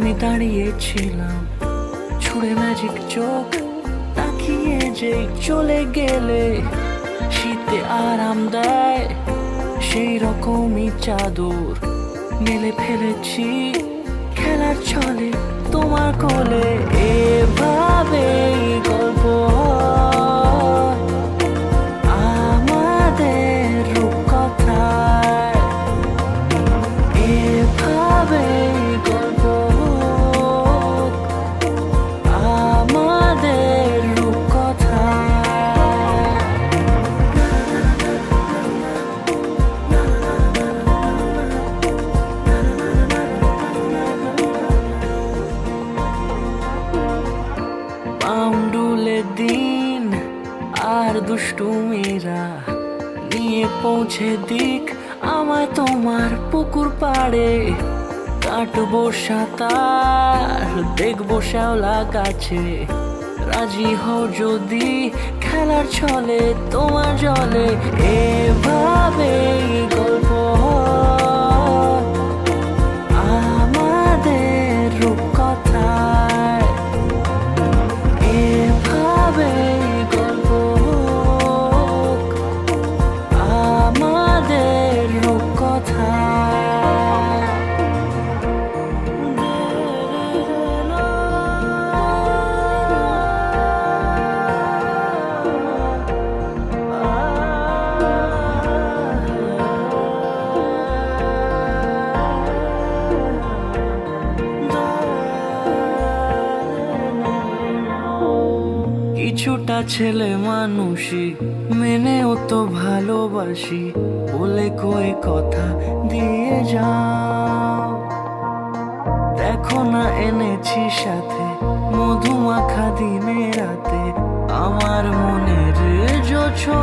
আমি দাঁড়িয়েছিলাম ছুঁড়ে ম্যাজিক চোখ তাকিয়ে যে চলে গেলে শীতে আরাম দেয় সেই রকমই চাদর মেলে ফেলেছি খেলার ছলে তোমার কোলে। এভাবে গল্প হয় আমাদের রূপকথায়, এভাবে গল্প হোক আমাদের রূপকথায়। পাউন্ডুলে দিন আর দুষ্টুমিরা নিয়ে পৌঁছে দিক আমায় তোমার পুকুর পাড়ে। কাটবো সাঁতার দেখবো শ্যাওলা গাছে, রাজি হও যদি খেলার ছলে তোমার জলে। এভাবে গল্প হয় আমাদের রূপকথায়, এভাবে গল্প হোক আমাদের রূপকথায়। কিছুটা ছেলে মানুষই মেনেও তো ভালোবাসি, বলে কয়ে কথা দিয়ে যাও। দেখো না এনেছি সাথে মধুমাখা দিনে রাতে আমার মনের জোছনা।